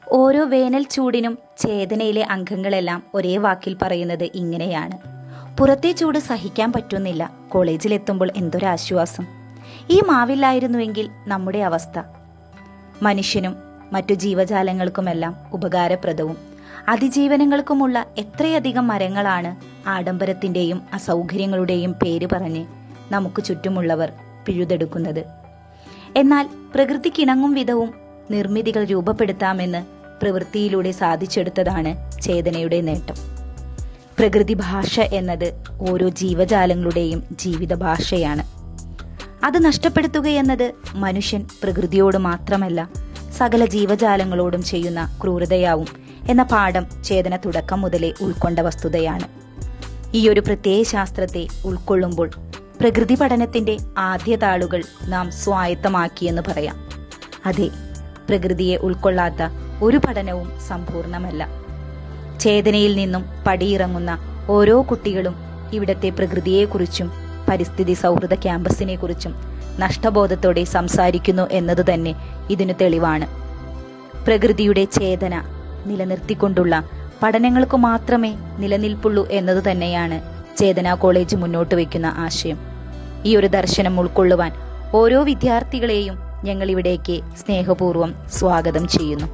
ഓരോ വേനൽ ചൂടിനും ചേതനയിലെ അംഗങ്ങളെല്ലാം ഒരേ വാക്കിൽ പറയുന്നത് ഇങ്ങനെയാണ്: പുറത്തെ ചൂട് സഹിക്കാൻ പറ്റുന്നില്ല, കോളേജിലെത്തുമ്പോൾ എന്തൊരാശ്വാസം. ഈ മാവില്ലായിരുന്നുവെങ്കിൽ നമ്മുടെ അവസ്ഥ. മനുഷ്യനും മറ്റു ജീവജാലങ്ങൾക്കുമെല്ലാം ഉപകാരപ്രദവും അതിജീവനങ്ങൾക്കുമുള്ള എത്രയധികം മരങ്ങളാണ് ആഡംബരത്തിൻ്റെയും അസൗകര്യങ്ങളുടെയും പേര് പറഞ്ഞ് നമുക്ക് ചുറ്റുമുള്ളവർ പിഴുതെടുക്കുന്നത്. എന്നാൽ പ്രകൃതിക്കിണങ്ങും വിധവും നിർമ്മിതികൾ രൂപപ്പെടുത്താമെന്ന് പ്രവൃത്തിയിലൂടെ സാധിച്ചെടുത്തതാണ് ചേതനയുടെ നേട്ടം. പ്രകൃതി ഭാഷ എന്നത് ഓരോ ജീവജാലങ്ങളുടെയും ജീവിത ഭാഷയാണ്. അത് നഷ്ടപ്പെടുത്തുകയെന്നത് മനുഷ്യൻ പ്രകൃതിയോട് മാത്രമല്ല സകല ജീവജാലങ്ങളോടും ചെയ്യുന്ന ക്രൂരതയാവും എന്ന പാഠം ചേതന തുടക്കം മുതലേ ഉൾക്കൊണ്ട വസ്തുതയാണ്. ഈ ഒരു പ്രത്യയ ശാസ്ത്രത്തെ ഉൾക്കൊള്ളുമ്പോൾ പ്രകൃതി പഠനത്തിന്റെ ആദ്യ താളുകൾ നാം സ്വായത്തമാക്കിയെന്ന് പറയാം. അതെ, പ്രകൃതിയെ ഉൾക്കൊള്ളാത്ത ഒരു പഠനവും സമ്പൂർണമല്ല. ചേതനയിൽ നിന്നും പടിയിറങ്ങുന്ന ഓരോ കുട്ടികളും ഇവിടത്തെ പ്രകൃതിയെക്കുറിച്ചും പരിസ്ഥിതി സൗഹൃദ ക്യാമ്പസിനെ കുറിച്ചും നഷ്ടബോധത്തോടെ സംസാരിക്കുന്നു എന്നത് തന്നെ ഇതിനു തെളിവാണ്. പ്രകൃതിയുടെ ചേതന നിലനിർത്തിക്കൊണ്ടുള്ള പഠനങ്ങൾക്ക് മാത്രമേ നിലനിൽപ്പുള്ളൂ എന്നത് തന്നെയാണ് ചേതന കോളേജ് മുന്നോട്ട് വയ്ക്കുന്ന ആശയം. ഈ ഒരു ദർശനം ഉൾക്കൊള്ളുവാൻ ഓരോ വിദ്യാർത്ഥികളെയും ഞങ്ങൾ ഇവിടേക്ക് സ്നേഹപൂർവ്വം സ്വാഗതം ചെയ്യുന്നു.